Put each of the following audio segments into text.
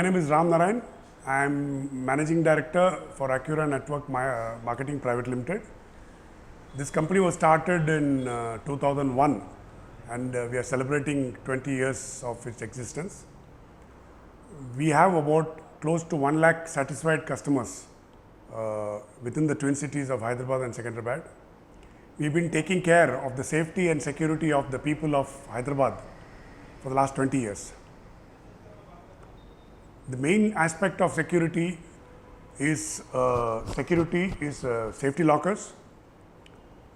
My name is Ram Narayan. I am Managing Director for Acura Network Marketing Private Limited. This company was started in 2001 and we are celebrating 20 years of its existence. We have about close to 1 lakh satisfied customers within the twin cities of Hyderabad and Secunderabad. We've been taking care of the safety and security of the people of Hyderabad for the last 20 years. The main aspect of security is safety lockers.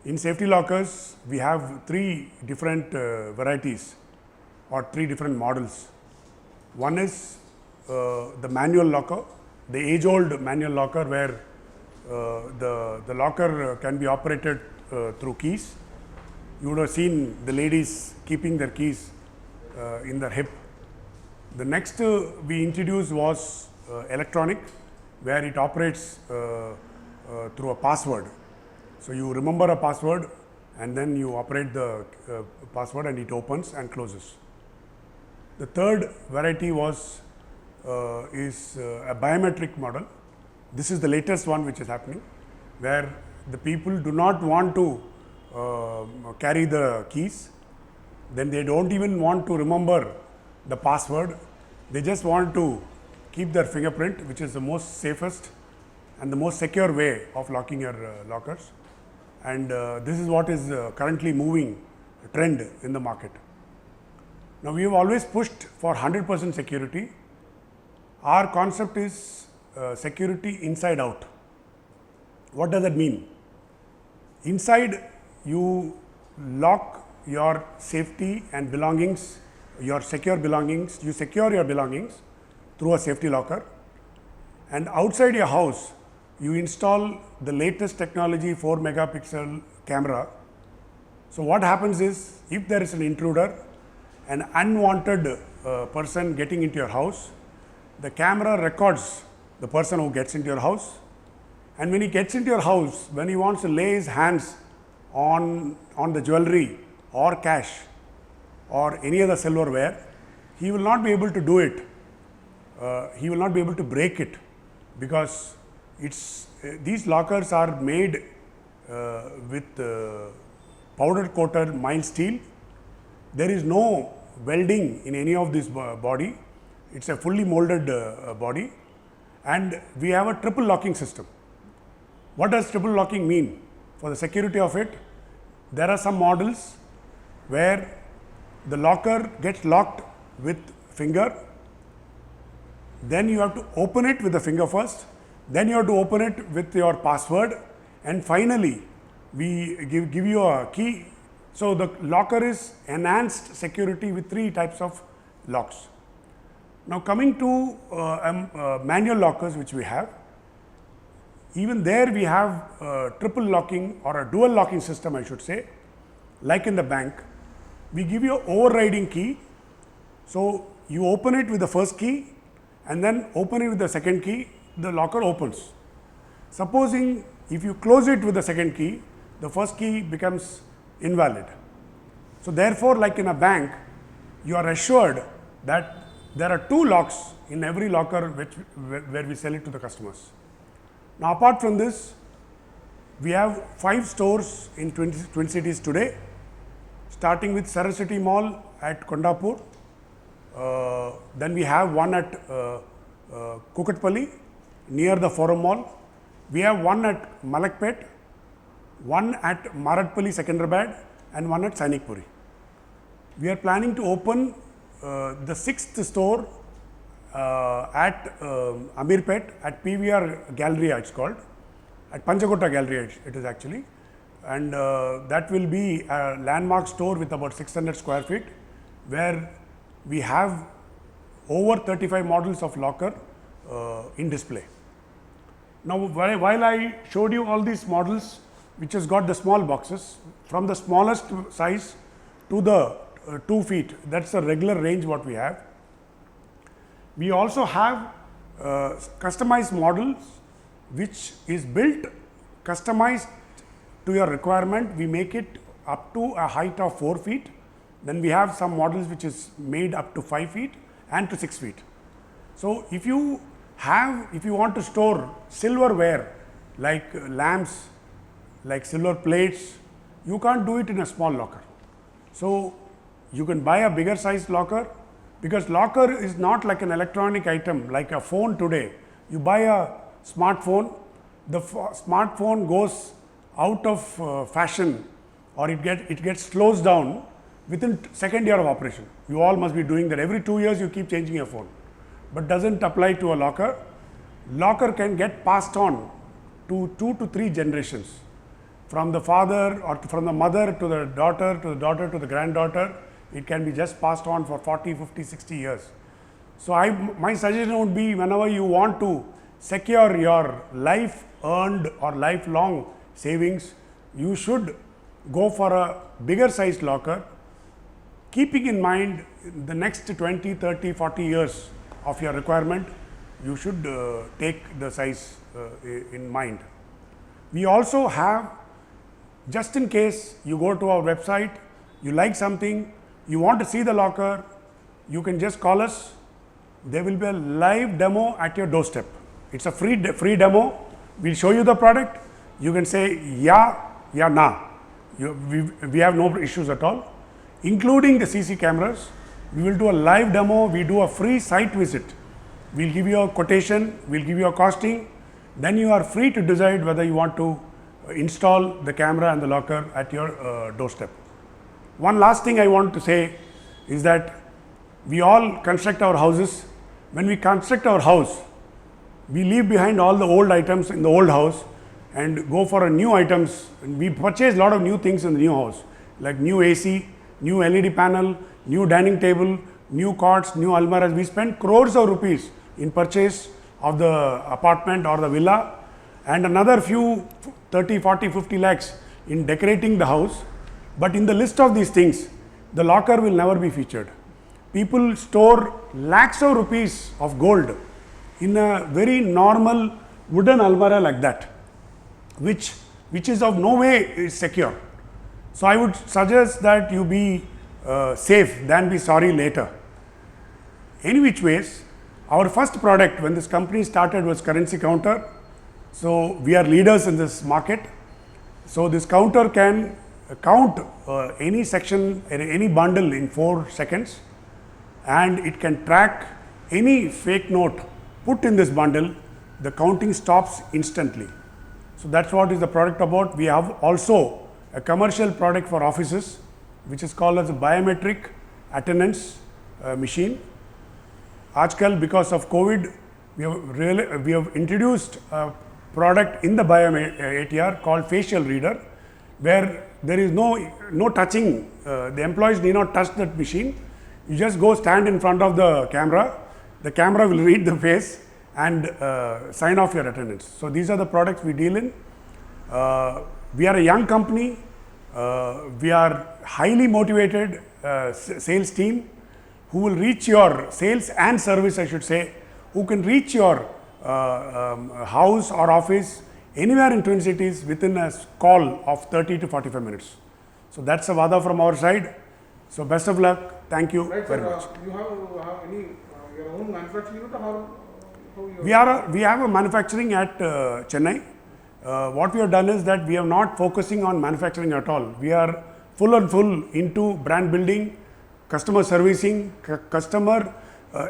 In safety lockers, we have 3 different varieties or 3 different models. One is the manual locker, the age-old manual locker where the locker can be operated through keys. You would have seen the ladies keeping their keys in their hip. The next we introduced was electronic, where it operates through a password. So you remember a password and then you operate the password and it opens and closes. The third variety is a biometric model. This is the latest one which is happening, where the people do not want to carry the keys, then they don't even want to remember the password. They just want to keep their fingerprint, which is the most safest and the most secure way of locking your lockers. And this is what is currently moving trend in the market. Now, we have always pushed for 100% security. Our concept is security inside out. What does that mean? Inside, you lock your safety and belongings, your secure belongings, you secure your belongings through a safety locker, and outside your house you install the latest technology 4 megapixel camera. So what happens is, if there is an intruder, an unwanted person getting into your house, the camera records the person who gets into your house, and when he gets into your house, when he wants to lay his hands on the jewelry or cash or any other silverware, he will not be able to do it. He will not be able to break it, because these lockers are made with powder coated mild steel. There is no welding in any of this body. It's a fully molded body, and we have a triple locking system. What does triple locking mean? For the security of it, there are some models where the locker gets locked with finger, then you have to open it with the finger first, then you have to open it with your password, and finally we give you a key. So the locker is enhanced security with 3 types of locks. Now coming to manual lockers which we have, even there we have triple locking or a dual locking system, I should say, like in the bank. We give you an overriding key. So you open it with the first key and then open it with the second key, the locker opens. Supposing if you close it with the second key, the first key becomes invalid. So therefore, like in a bank, you are assured that there are 2 locks in every locker where we sell it to the customers. Now apart from this, we have 5 stores in Twin Cities today, starting with Saraswati Mall at Kondapur. Then we have one at Kukatpalli near the Forum Mall. We have one at Malakpet, one at Maradpalli, Secunderabad, and one at Sainikpuri. We are planning to open the 6th store at Amirpet at PVR Galleria, it's called, at Panchakota Galleria it is actually, and that will be a landmark store with about 600 square feet, where we have over 35 models of locker in display. Now while I showed you all these models which has got the small boxes, from the smallest size to the 2 feet, that's the regular range what we have. We also have customized models which is built, customized to your requirement. We make it up to a height of 4 feet. Then we have some models which is made up to 5 feet and to 6 feet. So if you want to store silverware like lamps, like silver plates, you can't do it in a small locker. So you can buy a bigger size locker, because locker is not like an electronic item like a phone today. You buy a smartphone, the smartphone goes out of fashion, or it gets closed down within second year of operation. You all must be doing that. Every 2 years you keep changing your phone, but doesn't apply to a locker. Locker can get passed on to 2 to 3 generations, from the father or from the mother to the daughter, to the daughter to the granddaughter. It can be just passed on for 40, 50, 60 years. So my suggestion would be, whenever you want to secure your life earned or lifelong savings, you should go for a bigger sized locker, keeping in mind the next 20, 30, 40 years of your requirement. You should take the size in mind. We also have, just in case you go to our website, you like something, you want to see the locker, you can just call us. There will be a live demo at your doorstep. It's a free demo. We'll show you the product. You can say yeah, nah. We have no issues at all, including the CC cameras. We will do a live demo. We do a free site visit. We'll give you a quotation. We'll give you a costing. Then you are free to decide whether you want to install the camera and the locker at your doorstep. One last thing I want to say is that we all construct our houses. When we construct our house, we leave behind all the old items in the old house and go for a new items. We purchase a lot of new things in the new house, like new AC, new LED panel, new dining table, new cots, new almirahs. We spend crores of rupees in purchase of the apartment or the villa, and another few 30, 40, 50 lakhs in decorating the house. But in the list of these things, the locker will never be featured. People store lakhs of rupees of gold in a very normal wooden almirah like that, which is of no way is secure. So I would suggest that you be safe than be sorry later. Any which ways, our first product when this company started was currency counter. So we are leaders in this market. So this counter can count any section, any bundle in 4 seconds, and it can track any fake note put in this bundle. The counting stops instantly. So that's what is the product about. We have also a commercial product for offices, which is called as a biometric attendance machine. Ajkal, because of COVID, we have introduced a product in the ATR called facial reader, where there is no touching. The employees need not touch that machine. You just go stand in front of the camera. The camera will read the face and sign off your attendance. So these are the products we deal in. We are a young company. We are highly motivated sales team who will reach your sales and service, I should say, who can reach your house or office anywhere in Twin Cities within a call of 30 to 45 minutes. So that's a vada from our side. So best of luck. Thank you very much. You have any your own manufacturing unit, or how you we have a manufacturing at Chennai. What we have done is that we are not focusing on manufacturing at all. We are full into brand building, customer servicing, customer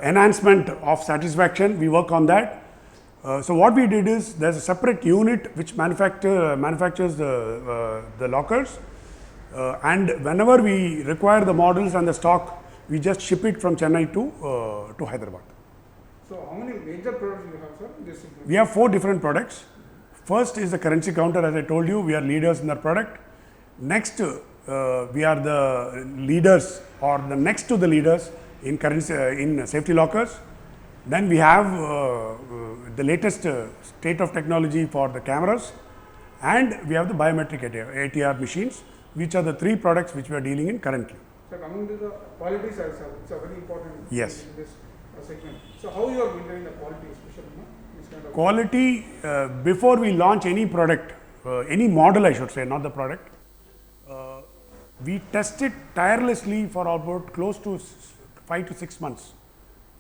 enhancement of satisfaction. We work on that. So what we did is, there's a separate unit which manufactures the lockers, and whenever we require the models and the stock, we just ship it from Chennai to Hyderabad. So how many major products you have, sir, in this segment? We have 4 different products. First is the currency counter. As I told you, we are leaders in that product. Next, we are the leaders, or the next to the leaders in currency in safety lockers. Then we have the latest state of technology for the cameras, and we have the biometric ATR machines, which are the 3 products which we are dealing in currently. So coming to the quality side, sir, it's a very important Yes. in this segment. So how you are maintaining the quality, especially this kind of Quality, before we launch any product, any model I should say, not the product, we test it tirelessly for about close to 5 to 6 months.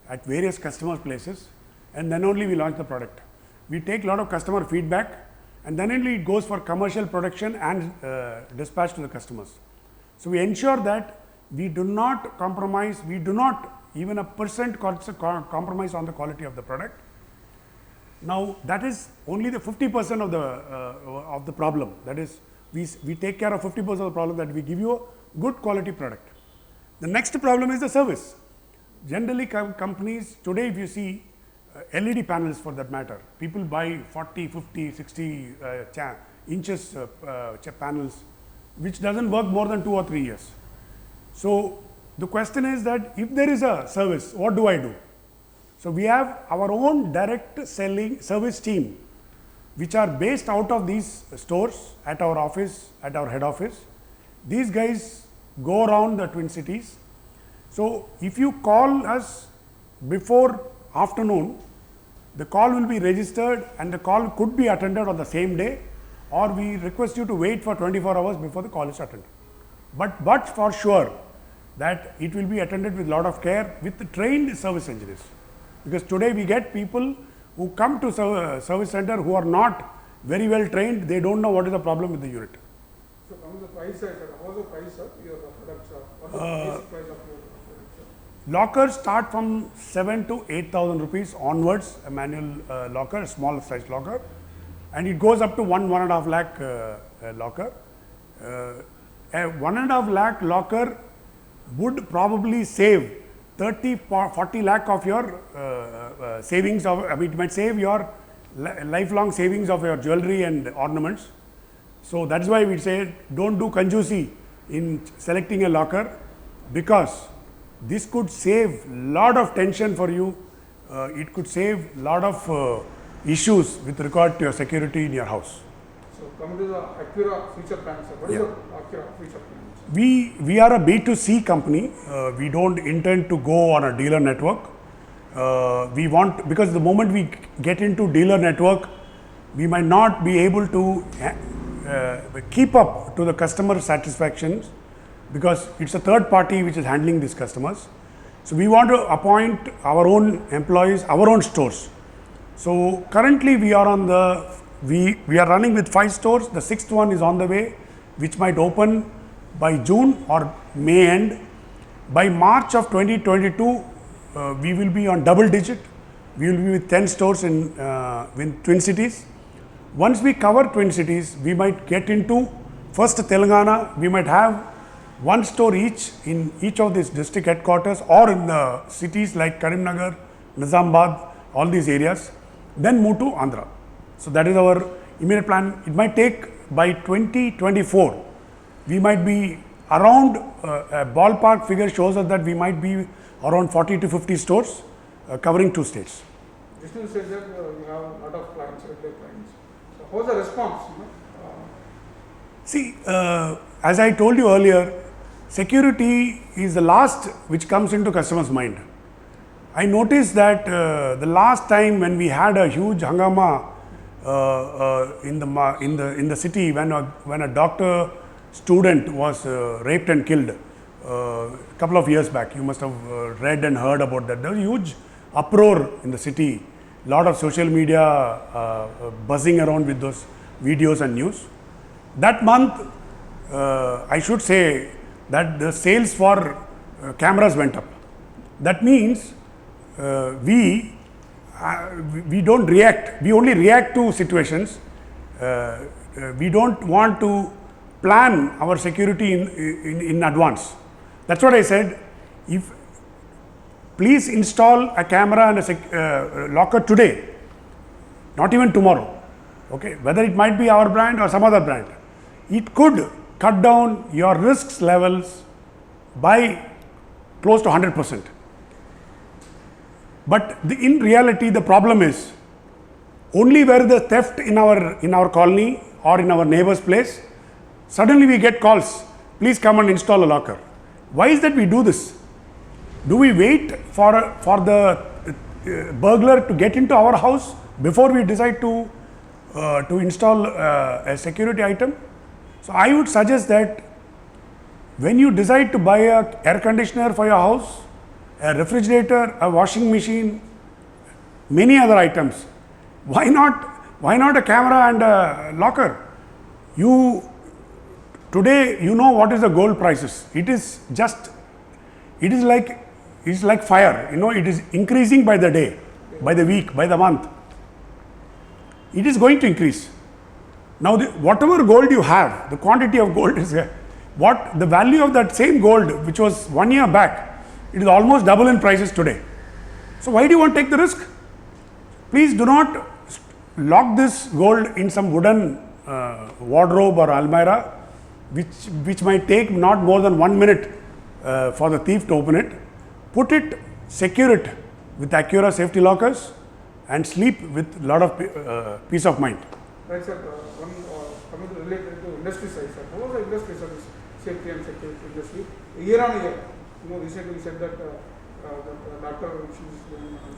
at various customer places, and then only we launch the product. We take a lot of customer feedback, and then only it goes for commercial production and dispatch to the customers. So we ensure that we do not compromise, we do not even a percent compromise on the quality of the product. Now that is only the 50% of the problem. That is, we take care of 50% of the problem, that we give you a good quality product. The next problem is the service. Generally companies today, if you see LED panels for that matter, people buy 40, 50, 60 inches panels, which doesn't work more than 2 or 3 years. So the question is that if there is a service, what do I do? So we have our own direct selling service team, which are based out of these stores at our office, at our head office. These guys go around the Twin Cities. So if you call us before afternoon, the call will be registered and the call could be attended on the same day, or we request you to wait for 24 hours before the call is attended. But for sure that it will be attended with a lot of care with the trained service engineers. Because today we get people who come to service center who are not very well trained, they don't know what is the problem with the unit. So coming to the price side, how is the price of your products? What is the basic price of your products? Lockers start from 7,000 to 8,000 rupees onwards, a manual locker, a small size locker, and it goes up to 1.5 lakh locker. A 1.5 lakh locker would probably save 30, 40 lakh of your savings of, it might save your lifelong savings of your jewelry and ornaments. So that's why we say don't do conjuicy in selecting a locker, because this could save lot of tension for you. It could save lot of issues with regard to your security in your house. So coming to the Acura feature plans, what is the Acura feature plans? We are a B2C company. We don't intend to go on a dealer network. We want, because the moment we get into dealer network, we might not be able to keep up to the customer satisfactions, because it's a third party which is handling these customers. So we want to appoint our own employees, our own stores. So currently we are on the, we are running with 5 stores. The 6th one is on the way, which might open by June or May end. By March of 2022, we will be on double digit. We will be with 10 stores in Twin Cities. Once we cover Twin Cities, we might get into first Telangana. We might have 1 store each in each of these district headquarters or in the cities like Karimnagar, Nizamabad, all these areas. Then move to Andhra. So that is our immediate plan. It might take by 2024. We might be around, a ballpark figure shows us that we might be around 40 to 50 stores covering 2 states. Just to say that you have a lot of clients, regular clients. So how is the response? See, as I told you earlier, security is the last which comes into customers' mind. I noticed that the last time when we had a huge hangama in the city, when a doctor student was raped and killed a couple of years back. You must have read and heard about that. There was a huge uproar in the city, lot of social media buzzing around with those videos and news. That month, I should say that the sales for cameras went up. That means we don't react, we only react to situations. We don't want to plan our security in advance. That's what I said. If please install a camera and a locker today, not even tomorrow. Okay, whether it might be our brand or some other brand, it could cut down your risks levels by close to 100%. But in reality, the problem is only where the theft in our colony or in our neighbor's place, suddenly we get calls, please come and install a locker. Why is that we do this? Do we wait for the burglar to get into our house before we decide to install a security item? So I would suggest that when you decide to buy a air conditioner for your house, a refrigerator, a washing machine, many other items. Why not a camera and a locker? Today you know what is the gold prices. It is like fire. You know, it is increasing by the day, by the week, by the month. It is going to increase. Now, whatever gold you have, the quantity of gold is what the value of that same gold, which was 1 year back, it is almost double in prices today. So why do you want to take the risk? Please do not lock this gold in some wooden wardrobe or almirah, which might take not more than 1 minute for the thief to open it. Put it, secure it with Acura safety lockers, and sleep with a lot of peace of mind. Right, sir. Coming to related to industry side, sir. How was the industry service safety and security industry year on year? Recently you said that the doctor issues,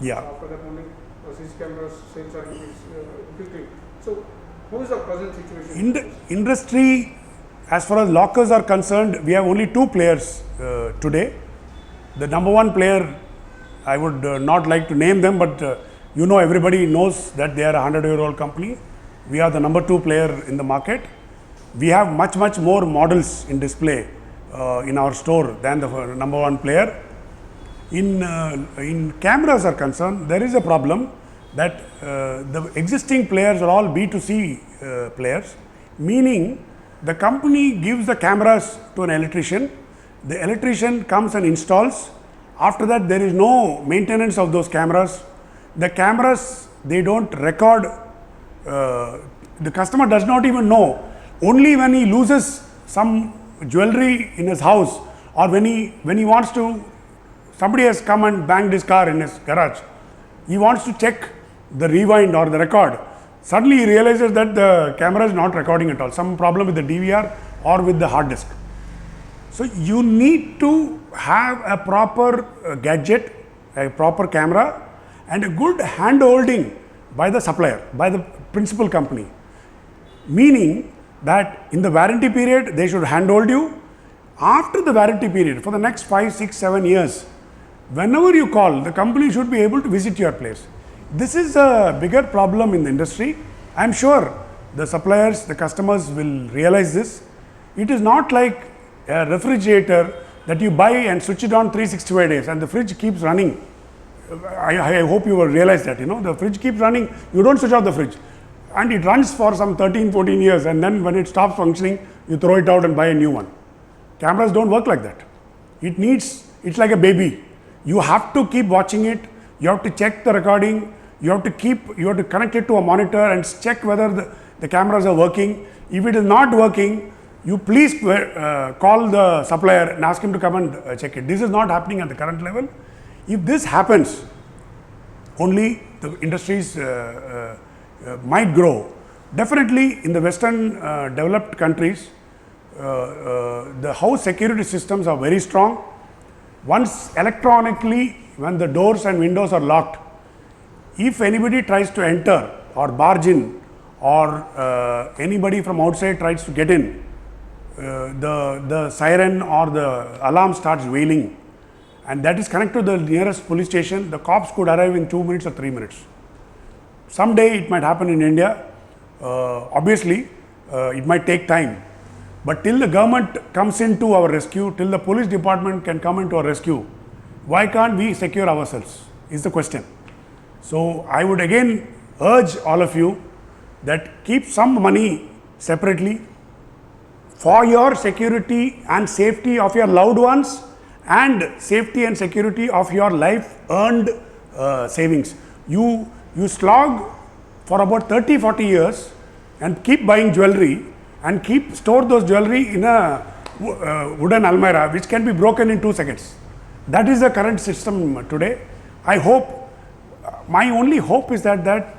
after that only CC cameras sales are increasing. So, how is the present situation? In the industry, as far as lockers are concerned, we have only two players today. The number one player, I would not like to name them, but everybody knows that they are a 100-year-old company. We are the number two player in the market. We have much more models in display in our store than the number one player. In cameras are concerned, there is a problem that the existing players are all B2C players, meaning the company gives the cameras to an electrician. The electrician comes and installs. After that, there is no maintenance of those cameras. The cameras, they don't record. The customer does not even know. Only when he loses some jewelry in his house, or when he wants to, somebody has come and banged his car in his garage, he wants to check the rewind or the record. Suddenly he realizes that the camera is not recording at all. Some problem with the DVR or with the hard disk. So you need to have a proper gadget, a proper camera, and a good hand holding by the supplier, by the principal company. Meaning that in the warranty period, they should handhold you. After the warranty period, for the next 5, 6, 7 years, whenever you call, the company should be able to visit your place. This is a bigger problem in the industry. I am sure the suppliers, the customers will realize this. It is not like a refrigerator that you buy and switch it on 365 days and the fridge keeps running. I hope you will realize that, the fridge keeps running, you don't switch off the fridge. And it runs for some 13, 14 years, and then when it stops functioning, you throw it out and buy a new one. Cameras don't work like that. It's like a baby. You have to keep watching it, you have to check the recording, you have to connect it to a monitor and check whether the cameras are working. If it is not working, you please call the supplier and ask him to come and check it. This is not happening at the current level. If this happens, only the industries might grow. Definitely in the Western developed countries, the house security systems are very strong. Once electronically, when the doors and windows are locked, if anybody tries to enter or barge in, or anybody from outside tries to get in, the siren or the alarm starts wailing, and that is connected to the nearest police station. The cops could arrive in 2 minutes or 3 minutes. Someday it might happen in India. Obviously, it might take time. But till the government comes into our rescue, till the police department can come into our rescue, why can't we secure ourselves is the question. So I would again urge all of you that keep some money separately for your security and safety of your loved ones, and safety and security of your life earned savings. You slog for about 30-40 years and keep buying jewelry and store those jewelry in a wooden almirah which can be broken in 2 seconds. That is the current system today. I hope, my only hope is that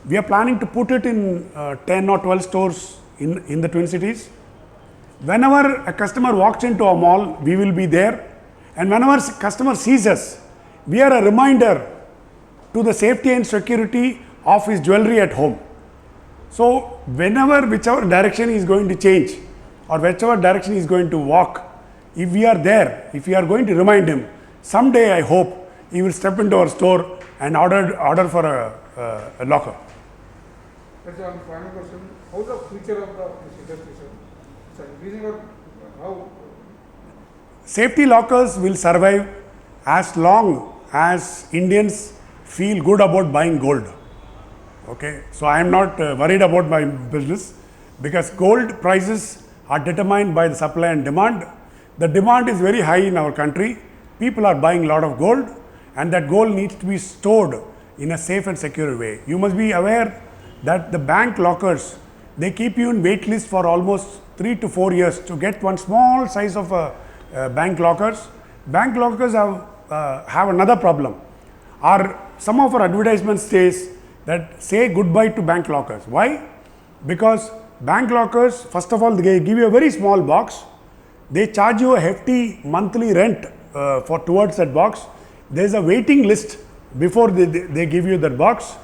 we are planning to put it in 10 or 12 stores in the Twin Cities. Whenever a customer walks into a mall, we will be there, and whenever a customer sees us, we are a reminder to the safety and security of his jewelry at home. So whichever direction he is going to change, or whichever direction he is going to walk, if we are there, if we are going to remind him, Someday I hope he will step into our store and order for a locker. That's one final question. How's the future of this industry, sir? It's increasing or how? Safety lockers will survive as long as Indians feel good about buying gold. Okay, so I am not worried about my business because gold prices are determined by the supply and demand. The demand is very high in our country. People are buying a lot of gold, and that gold needs to be stored in a safe and secure way. You must be aware that the bank lockers, they keep you in wait list for almost 3 to 4 years to get one small size of bank lockers. Bank lockers have another problem. Some of our advertisements says that say goodbye to bank lockers. Why? Because bank lockers, first of all, they give you a very small box. They charge you a hefty monthly rent towards that box. There is a waiting list before they give you that box.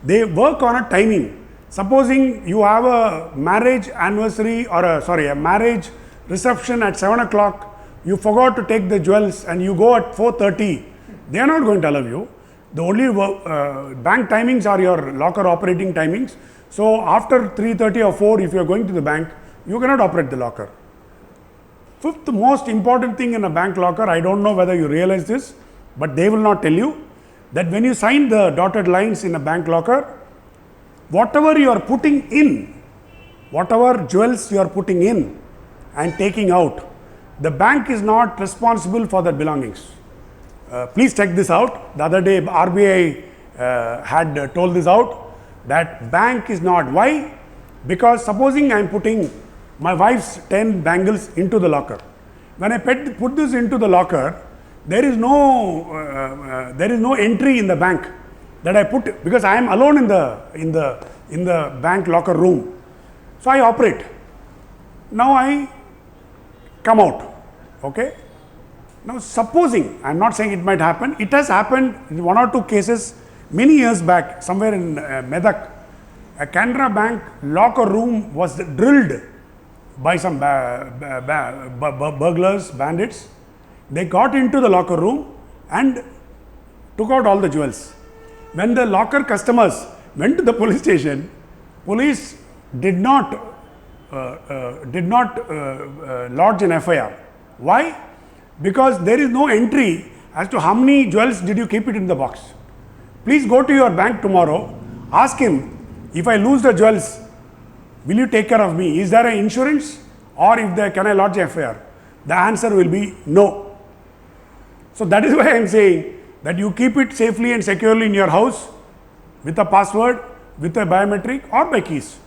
They work on a timing. Supposing you have a marriage anniversary or a marriage reception at 7 o'clock, you forgot to take the jewels and you go at 4:30, they are not going to allow you. The only bank timings are your locker operating timings. So after 3:30 or 4, if you are going to the bank, you cannot operate the locker. Fifth most important thing in a bank locker, I don't know whether you realize this, but they will not tell you, that when you sign the dotted lines in a bank locker, whatever you are putting in, whatever jewels you are putting in and taking out, the bank is not responsible for their belongings. Please check this out. The other day RBI had told this out, that bank is not. Why? Because supposing I am putting my wife's 10 bangles into the locker. When I put this into the locker, there is no entry in the bank that I put, because I am alone in the bank locker room. So I operate. Now I come out. Okay. Now supposing, I am not saying it might happen, it has happened in 1 or 2 cases many years back, somewhere in Medak. A Canara Bank locker room was drilled by some burglars, bandits. They got into the locker room and took out all the jewels. When the locker customers went to the police station, police did not lodge an FIR. Why? Because there is no entry as to how many jewels did you keep it in the box. Please go to your bank tomorrow, ask him, if I lose the jewels, will you take care of me? Is there an insurance, or can I lodge a FIR? The answer will be no. So that is why I am saying that you keep it safely and securely in your house with a password, with a biometric or by keys,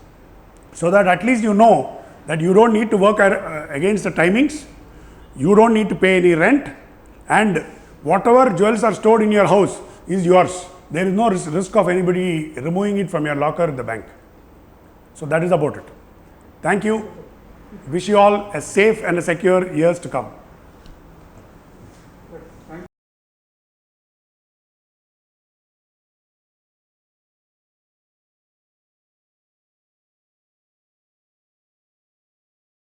so that at least you know that you don't need to work against the timings, you don't need to pay any rent, and whatever jewels are stored in your house is yours. There is no risk of anybody removing it from your locker in the bank. So that is about it. Thank you. Wish you all a safe and a secure years to come. Thank you.